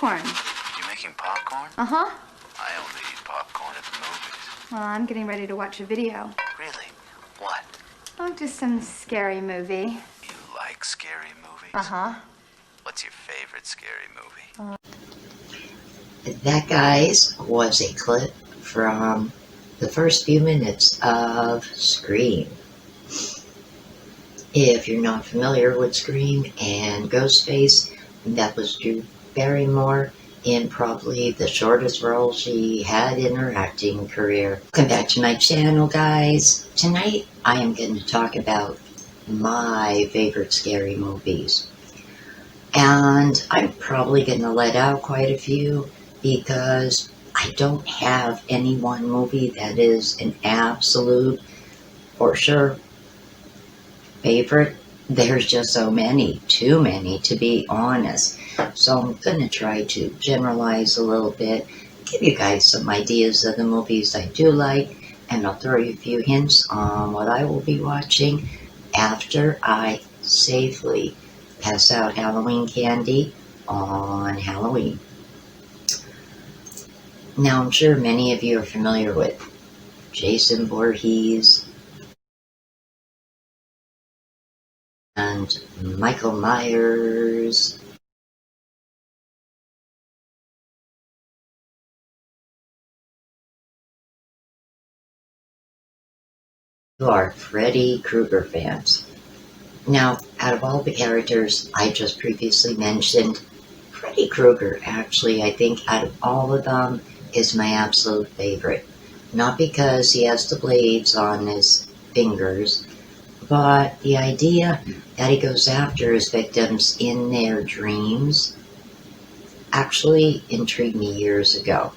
popcorn. You making popcorn? Uh-huh. I only eat popcorn at the movies. Well, I'm getting ready to watch a video. Really? What? Oh, just some scary movie. You like scary movies? Uh-huh. What's your favorite scary movie? That, guys, was a clip from the first few minutes of Scream. If you're not familiar with Scream and Ghostface, that was Drew Barrymore in probably the shortest role she had in her acting career. Welcome back to my channel, guys. Tonight I am going to talk about my favorite scary movies. And I'm probably going to let out quite a few because I don't have any one movie that is an absolute, for sure, favorite. There's just so many, too many to be honest. So I'm going to try to generalize a little bit, give you guys some ideas of the movies I do like, and I'll throw you a few hints on what I will be watching after I safely pass out Halloween candy on Halloween. Now, I'm sure many of you are familiar with Jason Voorhees and Michael Myers, who are Freddy Krueger fans. Now, out of all the characters I just previously mentioned, Freddy Krueger actually, I think, out of all of them, is my absolute favorite. Not because he has the blades on his fingers, but the idea that he goes after his victims in their dreams actually intrigued me years ago.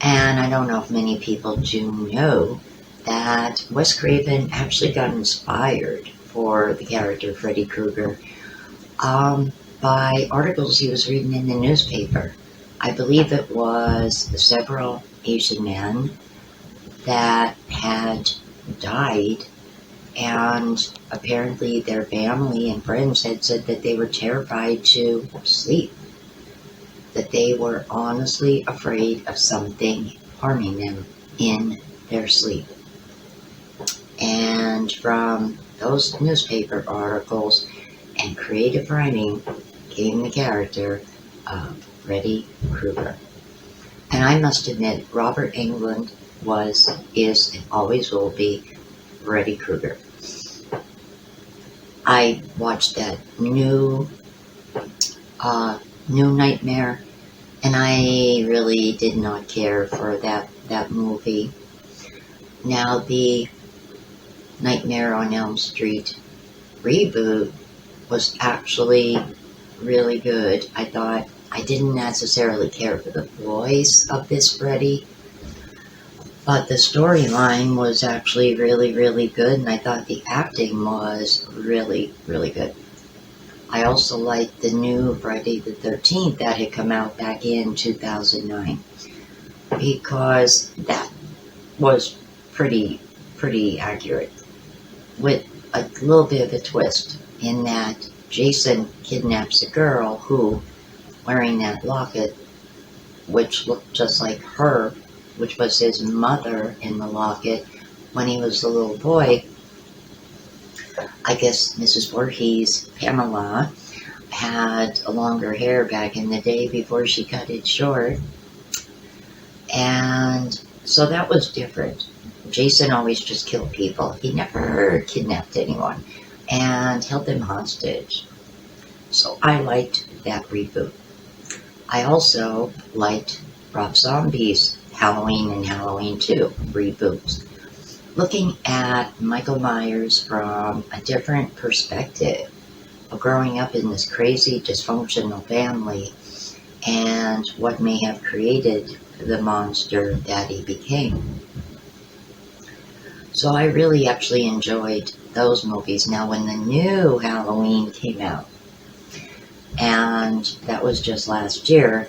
And I don't know if many people do know that Wes Craven actually got inspired for the character Freddy Krueger by articles he was reading in the newspaper. I believe it was several Asian men that had died, and apparently their family and friends had said that they were terrified to sleep, that they were honestly afraid of something harming them in their sleep. And from those newspaper articles and creative writing came the character of Freddy Krueger. And I must admit, Robert Englund is, and always will be, Freddy Krueger. I watched that new Nightmare, and I really did not care for that movie. Now, the Nightmare on Elm Street reboot was actually really good. I thought I didn't necessarily care for the voice of this Freddy, but the storyline was actually really, really good, and I thought the acting was really, really good. I also liked the new Friday the 13th that had come out back in 2009, because that was pretty accurate, with a little bit of a twist in that Jason kidnaps a girl who, wearing that locket, which looked just like her, which was his mother in the locket when he was a little boy. I guess Mrs. Voorhees, Pamela, had longer hair back in the day before she cut it short. And so that was different. Jason always just killed people. He never kidnapped anyone and held them hostage. So I liked that reboot. I also liked Rob Zombie's Halloween and Halloween 2 reboots, looking at Michael Myers from a different perspective of growing up in this crazy dysfunctional family and what may have created the monster that he became. So I really actually enjoyed those movies. Now, when the new Halloween came out, and that was just last year,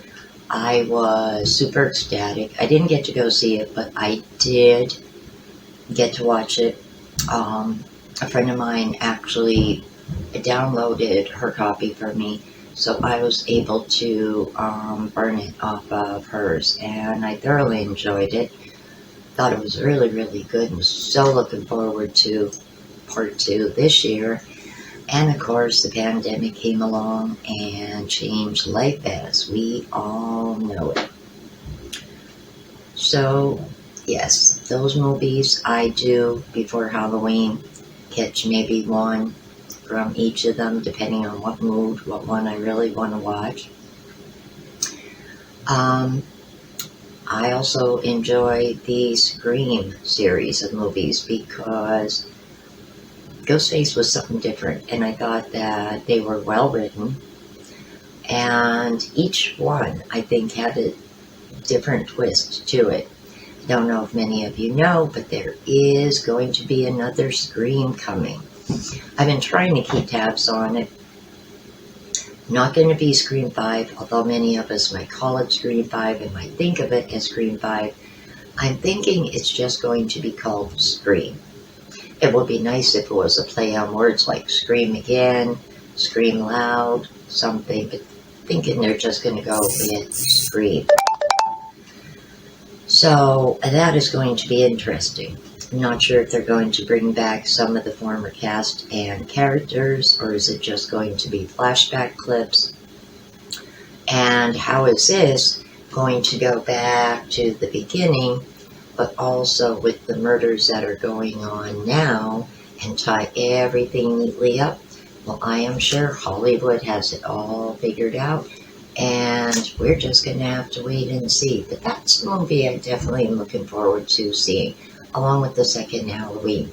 I was super ecstatic. I didn't get to go see it, but I did get to watch it. A friend of mine actually downloaded her copy for me So I was able to burn it off of hers, and I thoroughly enjoyed it. Thought it was really, really good, and so looking forward to part 2 this year. And of course, the pandemic came along and changed life as we all know it. So, yes, those movies I do before Halloween. Catch maybe one from each of them, depending on what mood, what one I really want to watch. I also enjoy the Scream series of movies because Ghostface was something different, and I thought that they were well written, and each one I think had a different twist to it. I don't know if many of you know, but there is going to be another Scream coming. I've been trying to keep tabs on it. Not going to be Scream 5, although many of us might call it Scream 5 and might think of it as Scream 5. I'm thinking it's just going to be called Scream. It would be nice if it was a play on words like Scream Again, Scream Loud, something, but thinking they're just going to go with Scream. So that is going to be interesting. I'm not sure if they're going to bring back some of the former cast and characters, or is it just going to be flashback clips? And how is this going to go back to the beginning, but also with the murders that are going on now and tie everything neatly up? Well, I am sure Hollywood has it all figured out, and we're just going to have to wait and see. But that's a movie I definitely am looking forward to seeing, along with the second Halloween.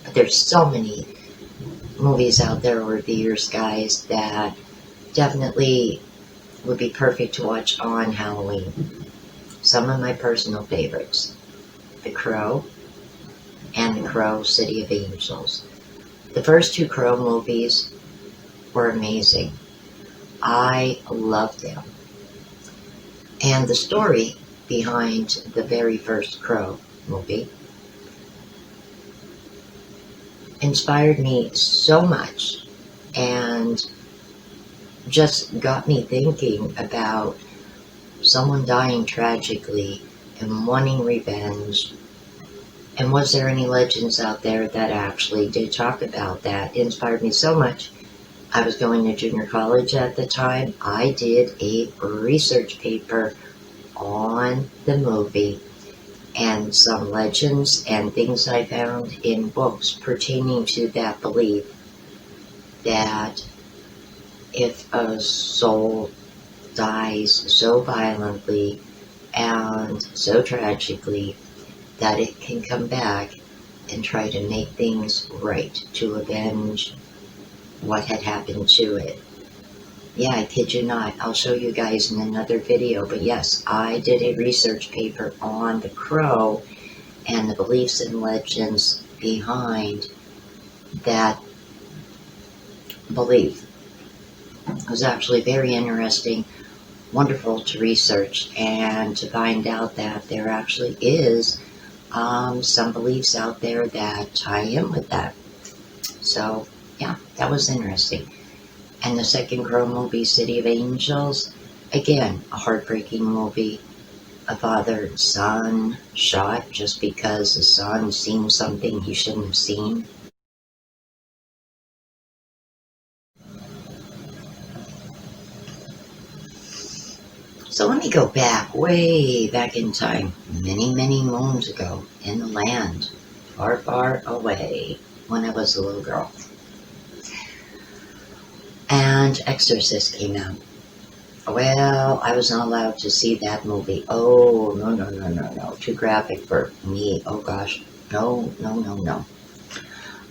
But there's so many movies out there over the years, guys, that definitely would be perfect to watch on Halloween. Some of my personal favorites: The Crow and The Crow City of Angels. The first 2 Crow movies were amazing. I loved them. And the story behind the very first Crow movie inspired me so much and just got me thinking about someone dying tragically and wanting revenge. And was there any legends out there that actually did talk about that? It inspired me so much. I was going to junior college at the time. I did a research paper on the movie and some legends and things I found in books pertaining to that belief that if a soul dies so violently and so tragically that it can come back and try to make things right to avenge what had happened to it. Yeah, I kid you not. I'll show you guys in another video. But yes, I did a research paper on the Crow and the beliefs and legends behind that belief. It was actually very interesting, wonderful to research and to find out that there actually is some beliefs out there that tie in with that. So yeah, that was interesting. And the second Crow movie, City of Angels, again, a heartbreaking movie. A father and son shot just because the son seen something he shouldn't have seen. So let me go back, way back in time, many, many moons ago, in the land, far, far away, when I was a little girl. And Exorcist came out. Well, I was not allowed to see that movie. Oh, no. Too graphic for me. Oh gosh. No.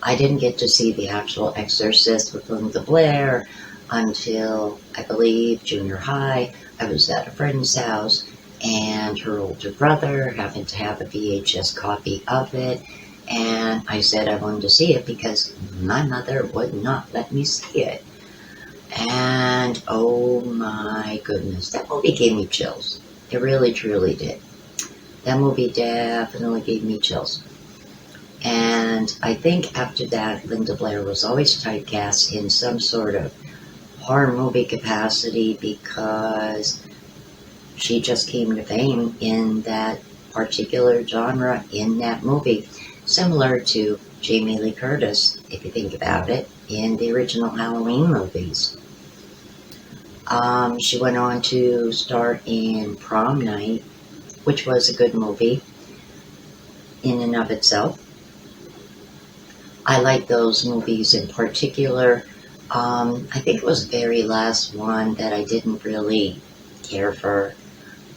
I didn't get to see the actual Exorcist with Linda Blair until, I believe, junior high. I was at a friend's house, and her older brother happened to have a VHS copy of it, and I said I wanted to see it because my mother would not let me see it. And oh my goodness, that movie gave me chills. It really, truly did. That movie definitely gave me chills. And I think after that, Linda Blair was always typecast in some sort of horror movie capacity because she just came to fame in that particular genre in that movie. Similar to Jamie Lee Curtis, if you think about it, in the original Halloween movies. She went on to star in Prom Night, which was a good movie in and of itself. I like those movies in particular. I think it was the very last one that I didn't really care for.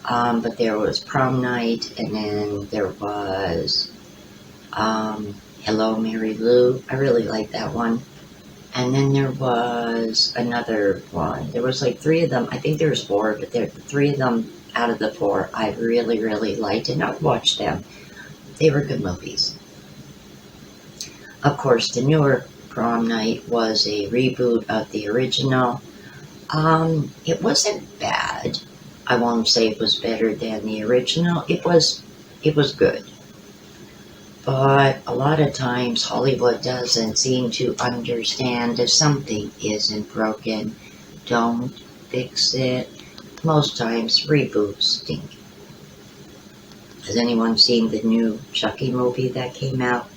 But there was Prom Night, and then there was Hello, Mary Lou. I really liked that one. And then there was another one. There was like 3 of them. I think there was 4, but there 3 of them out of the 4 I really, really liked, and I've watched them. They were good movies. Of course, the newer Prom Night was a reboot of the original. It wasn't bad. I won't say it was better than the original. It was good. But a lot of times Hollywood doesn't seem to understand if something isn't broken, don't fix it. Most times reboots stink. Has anyone seen the new Chucky movie that came out?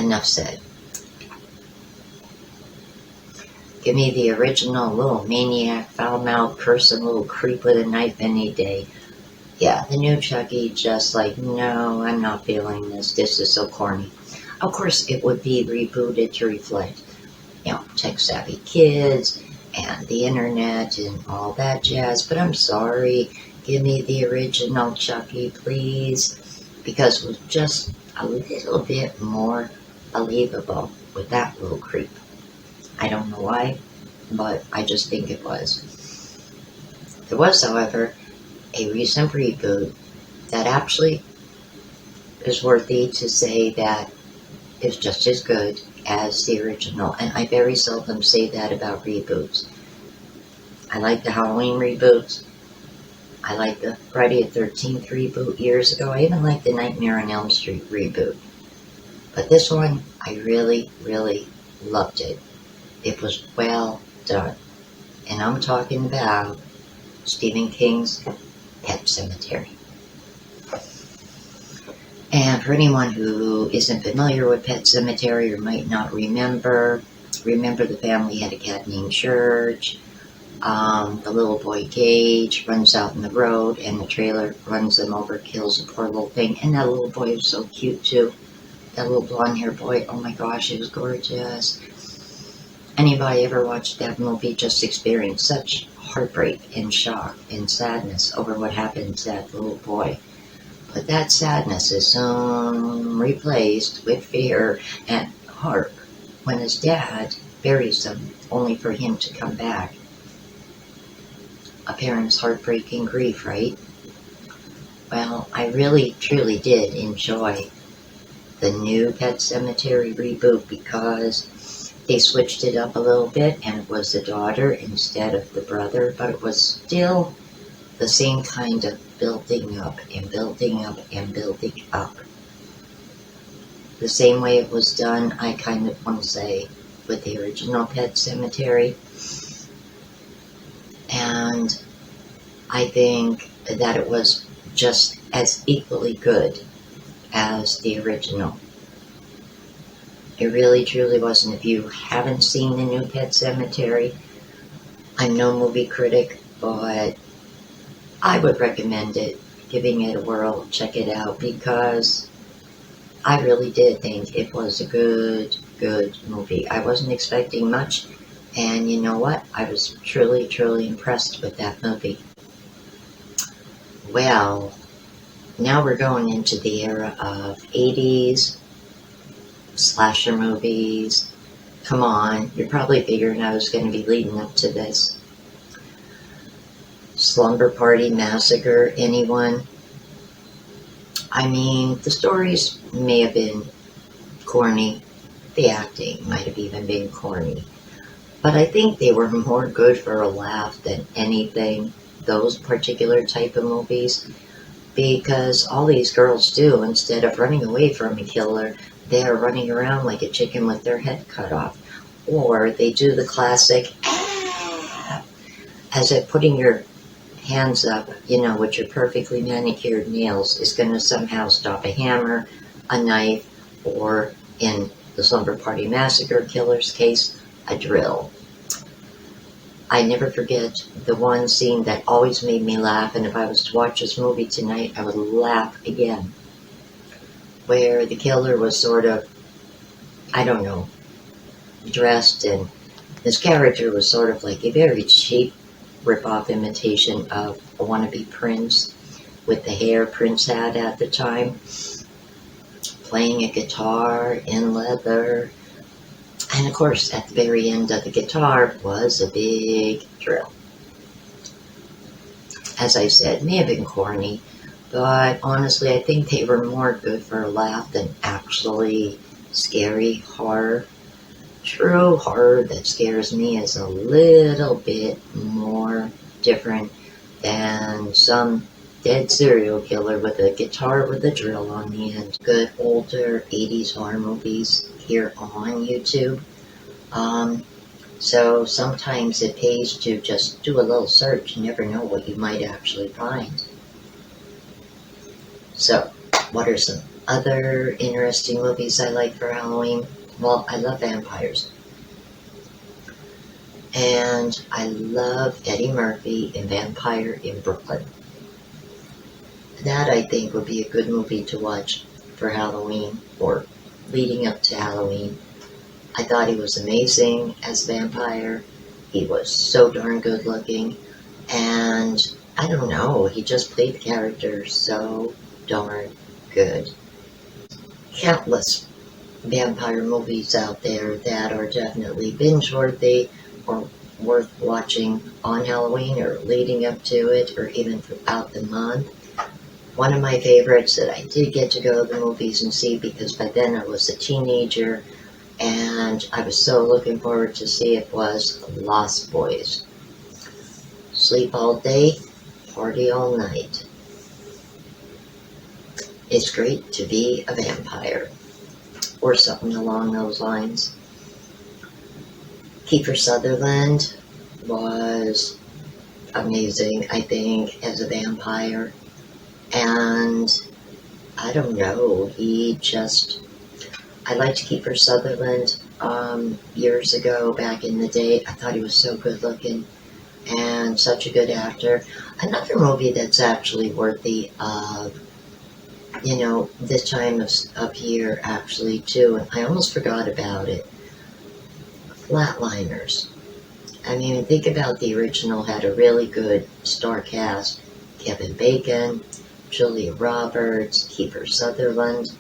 Enough said. Give me the original little maniac, foul-mouthed person, little creep with a knife any day. Yeah, the new Chucky just like, no, I'm not feeling this. This is so corny. Of course, it would be rebooted to reflect, tech-savvy kids and the internet and all that jazz. But I'm sorry, give me the original Chucky, please, because it was just a little bit more believable with that little creep. I don't know why, but I just think it was. There was, however, a recent reboot that actually is worthy to say that is just as good as the original, and I very seldom say that about reboots. I like the Halloween reboots. I like the Friday the 13th reboot years ago. I even like the Nightmare on Elm Street reboot. But this one, I really, really loved it. It was well done. And I'm talking about Stephen King's Pet Sematary. And for anyone who isn't familiar with Pet Sematary or might not remember the family had a cat named Church. The little boy Gage runs out in the road and the trailer runs them over, kills a poor little thing. And that little boy was so cute too. That little blonde haired boy, oh my gosh, he was gorgeous. Anybody ever watched that movie just experienced such heartbreak and shock and sadness over what happened to that little boy. But that sadness is soon replaced with fear and heart when his dad buries him only for him to come back. A parent's heartbreaking grief, right? Well, I really, truly did enjoy the new Pet Sematary reboot because they switched it up a little bit and it was the daughter instead of the brother, but it was still the same kind of building up and building up and building up. The same way it was done, I kind of want to say, with the original Pet Sematary. And I think that it was just as equally good as the original. It really truly was. And if you haven't seen the new Pet Sematary, I'm no movie critic, but I would recommend it, giving it a whirl, check it out, because I really did think it was a good movie. I wasn't expecting much, and you know what? I was truly, truly impressed with that movie. Well, now we're going into the era of 80s slasher movies. Come on, you're probably figuring I was going to be leading up to this. Slumber Party Massacre, anyone? I mean, the stories may have been corny. The acting might have even been corny. But I think they were more good for a laugh than anything, those particular type of movies. Because all these girls do, instead of running away from a killer, they're running around like a chicken with their head cut off. or they do the classic as if putting your hands up, with your perfectly manicured nails is going to somehow stop a hammer, a knife, or in the Slumber Party Massacre killer's case, a drill. I never forget the one scene that always made me laugh, and if I was to watch this movie tonight, I would laugh again, where the killer was sort of, I don't know, dressed, and this character was sort of like a very cheap rip-off imitation of a wannabe prince with the hair Prince had at the time, playing a guitar in leather. And of course, at the very end of the guitar was a big drill. As I said, may have been corny, but honestly, I think they were more good for a laugh than actually scary horror. True horror that scares me is a little bit more different than some dead serial killer with a guitar with a drill on the end. Good older 80s horror movies here on YouTube. So sometimes it pays to just do a little search. You never know what you might actually find. So, what are some other interesting movies I like for Halloween? Well, I love vampires. And I love Eddie Murphy in Vampire in Brooklyn. That, I think, would be a good movie to watch for Halloween or leading up to Halloween. I thought he was amazing as a vampire. He was so darn good looking. And I don't know, he just played the character so darn good. Countless vampire movies out there that are definitely binge-worthy or worth watching on Halloween or leading up to it or even throughout the month. One of my favorites that I did get to go to the movies and see because by then I was a teenager and I was so looking forward to see it was Lost Boys. Sleep all day, party all night. It's great to be a vampire, or something along those lines. Kiefer Sutherland was amazing, I think, as a vampire. And I don't know, I liked Kiefer Sutherland years ago, back in the day. I thought he was so good looking and such a good actor. Another movie that's actually worthy of, this time of year actually too, and I almost forgot about it. Flatliners. I mean, think about the original, had a really good star cast. Kevin Bacon, Julia Roberts, Kiefer Sutherland.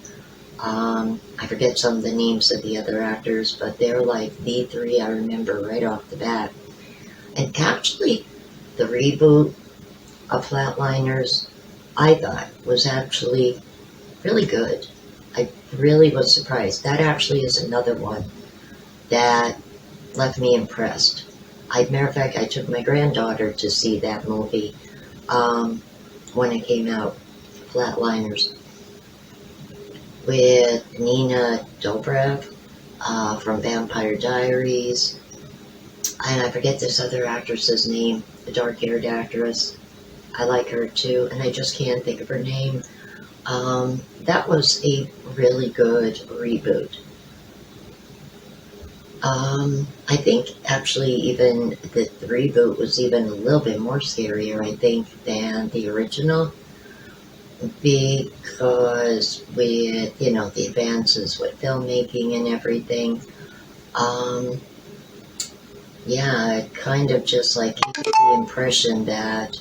I forget some of the names of the other actors, but they're like the three I remember right off the bat. And actually, the reboot of Flatliners, I thought, was actually really good. I really was surprised. That actually is another one that left me impressed. Matter of fact, I took my granddaughter to see that movie when it came out, Flatliners, with Nina Dobrev from Vampire Diaries, and I forget this other actress's name, the dark-haired actress. I like her too, and I just can't think of her name. That was a really good reboot. I think actually even the reboot was even a little bit more scarier, I think, than the original, because with, the advances with filmmaking and everything, it kind of just like gave you the impression that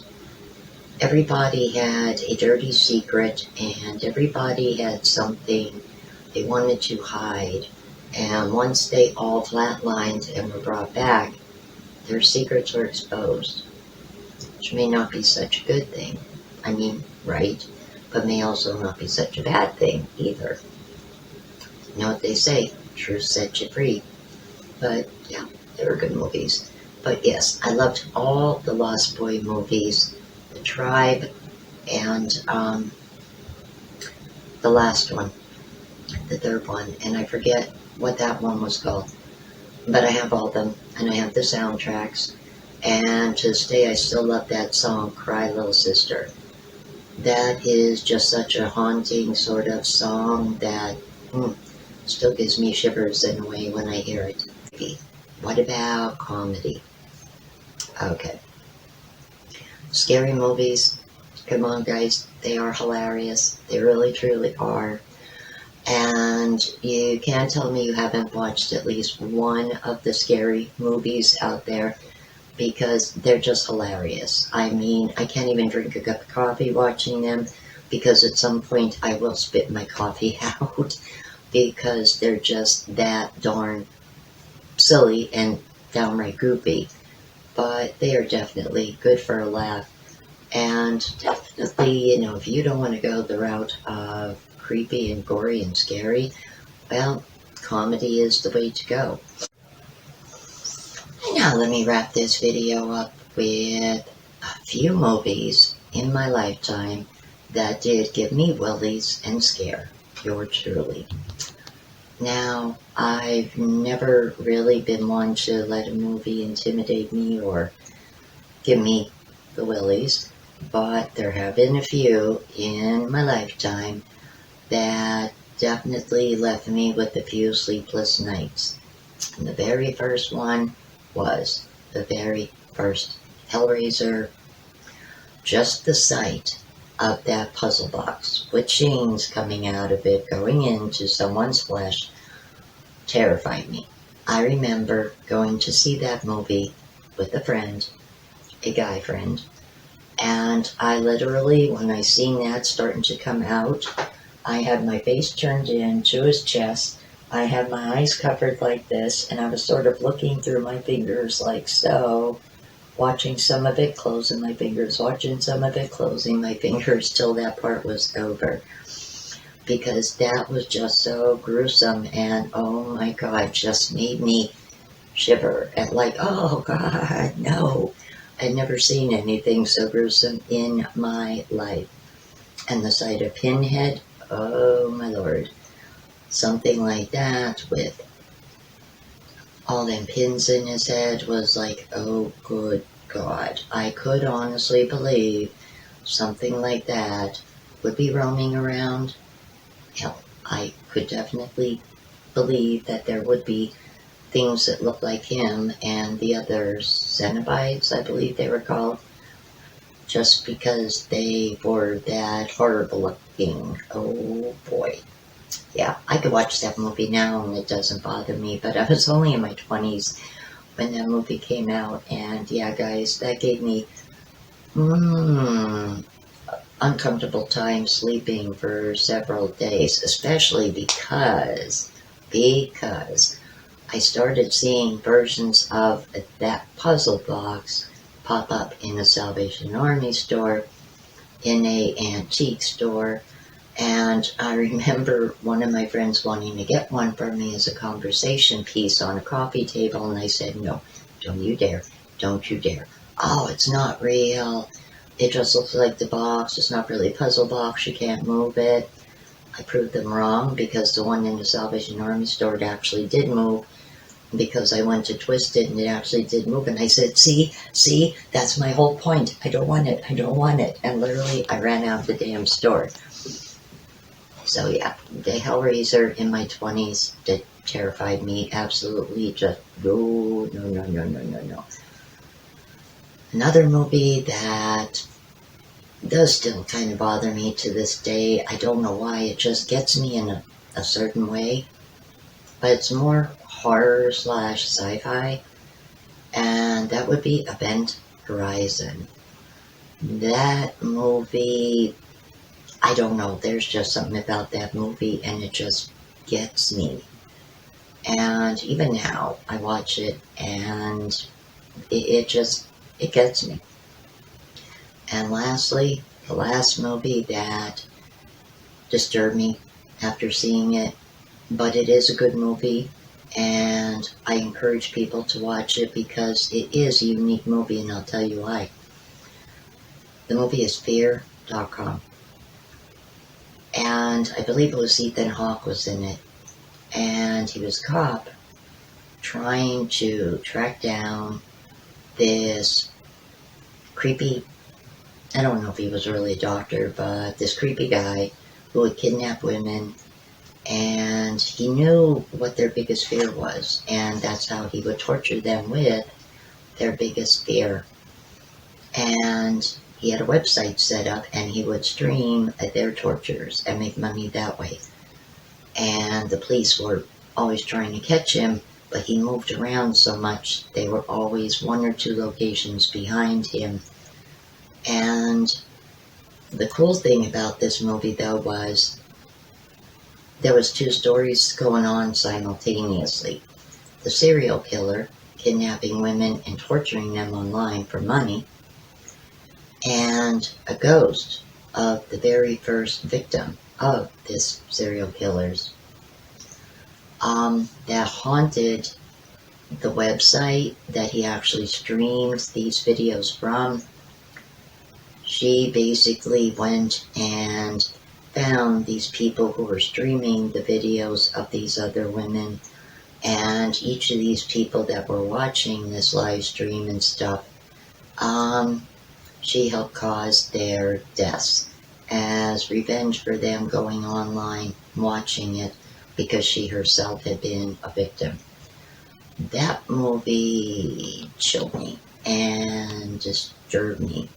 everybody had a dirty secret and everybody had something they wanted to hide. And once they all flatlined and were brought back, their secrets were exposed, which may not be such a good thing. I mean, right? But may also not be such a bad thing either. You know what they say, truth sets you free. But yeah, they were good movies. But yes, I loved all the Lost Boy movies, The Tribe, and the last one, the third one, and I forget what that one was called. but I have all of them, and I have the soundtracks. And to this day, I still love that song, Cry Little Sister. That is just such a haunting sort of song that still gives me shivers in a way when I hear it. What about comedy? Okay. Scary movies, come on guys, they are hilarious. They really truly are. And you can't tell me you haven't watched at least one of the scary movies out there, because they're just hilarious. I mean, I can't even drink a cup of coffee watching them, because at some point I will spit my coffee out, because they're just that darn silly and downright goofy. But they are definitely good for a laugh. And definitely, if you don't want to go the route of creepy and gory and scary, well, comedy is the way to go. And now let me wrap this video up with a few movies in my lifetime that did give me willies and scare yours truly. Now, I've never really been one to let a movie intimidate me or give me the willies, but there have been a few in my lifetime that definitely left me with a few sleepless nights. And the very first one was the very first Hellraiser. Just the sight of that puzzle box with chains coming out of it going into someone's flesh terrified me. I remember going to see that movie with a friend, a guy friend, and I literally, when I seen that starting to come out, I had my face turned in to his chest. I had my eyes covered like this, and I was sort of looking through my fingers like so, watching some of it, closing my fingers, watching some of it, closing my fingers till that part was over. Because that was just so gruesome, and oh my God, just made me shiver at like, oh God, no. I'd never seen anything so gruesome in my life. And the sight of Pinhead, oh my Lord. Something like that with all them pins in his head was like, oh good God. I could honestly believe something like that would be roaming around. Hell, I could definitely believe that there would be things that look like him and the other Cenobites, I believe they were called, just because they were that horrible looking. Oh boy. Yeah, I could watch that movie now and it doesn't bother me, but I was only in my 20s when that movie came out, and yeah guys, that gave me uncomfortable time sleeping for several days, especially because I started seeing versions of that puzzle box pop up in a Salvation Army store, in a antique store, and I remember one of my friends wanting to get one for me as a conversation piece on a coffee table, and I said, no, don't you dare, don't you dare. Oh, it's not real. It just looks like the box. It's not really a puzzle box. You can't move it. I proved them wrong, because the one in the Salvation Army store, it actually did move, because I went to twist it and it actually did move. And I said, see, that's my whole point. I don't want it. And literally, I ran out of the damn store. So yeah, the Hellraiser in my 20s that terrified me. Absolutely just, no. Another movie that does still kind of bother me to this day. I don't know why. It just gets me in a certain way. But it's more horror / sci-fi. And that would be Event Horizon. That movie, I don't know. There's just something about that movie, and it just gets me. And even now, I watch it, and it gets me. And lastly, the last movie that disturbed me after seeing it, but it is a good movie, and I encourage people to watch it because it is a unique movie, and I'll tell you why. The movie is Fear.com. And I believe it was Ethan Hawke was in it, and he was a cop, trying to track down this creepy, I don't know if he was really a doctor, but this creepy guy who would kidnap women, and he knew what their biggest fear was, and that's how he would torture them with their biggest fear. And he had a website set up, and he would stream their tortures and make money that way. And the police were always trying to catch him, but he moved around so much, they were always 1 or 2 locations behind him. And the cool thing about this movie, though, was there was 2 stories going on simultaneously. The serial killer kidnapping women and torturing them online for money, and a ghost of the very first victim of this serial killer's that haunted the website that he actually streams these videos from. She basically went and found these people who were streaming the videos of these other women, and each of these people that were watching this live stream and stuff, she helped cause their deaths as revenge for them going online watching it, because she herself had been a victim. That movie chilled me and disturbed me,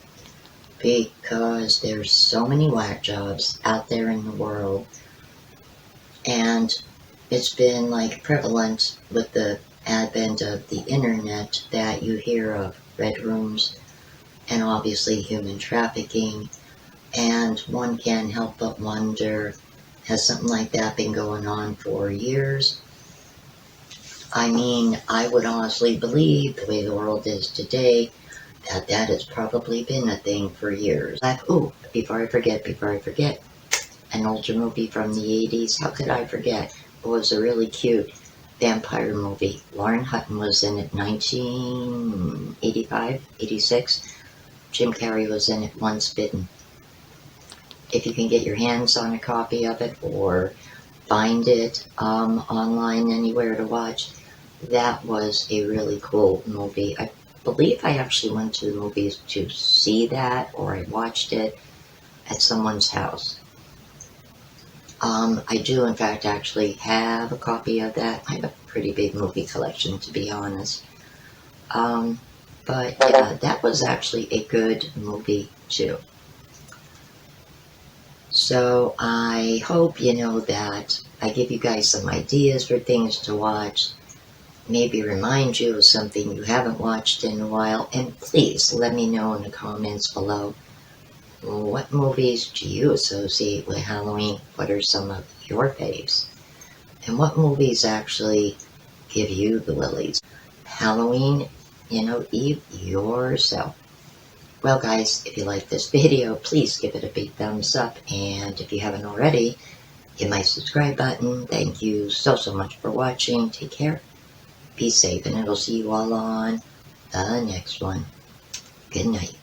because there's so many whack jobs out there in the world, and it's been like prevalent with the advent of the internet that you hear of red rooms and obviously human trafficking, and one can't help but wonder, has something like that been going on for years? I mean, I would honestly believe, the way the world is today, that that has probably been a thing for years. Ooh, before I forget, an older movie from the 80s, how could I forget? It was a really cute vampire movie. Lauren Hutton was in it, 1985, 86. Jim Carrey was in it, Once Bitten. If you can get your hands on a copy of it or find it online anywhere to watch, that was a really cool movie. I believe I actually went to the movies to see that, or I watched it at someone's house. I do, in fact, actually have a copy of that. I have a pretty big movie collection, to be honest. But yeah, that was actually a good movie, too. So I hope, that I give you guys some ideas for things to watch, maybe remind you of something you haven't watched in a while, and please let me know in the comments below, what movies do you associate with Halloween? What are some of your faves? And what movies actually give you the willies? Halloween, Eve yourself. Well guys, if you like this video, please give it a big thumbs up, and if you haven't already, hit my subscribe button. Thank you so much for watching. Take care, be safe, and I will see you all on the next one. Good night.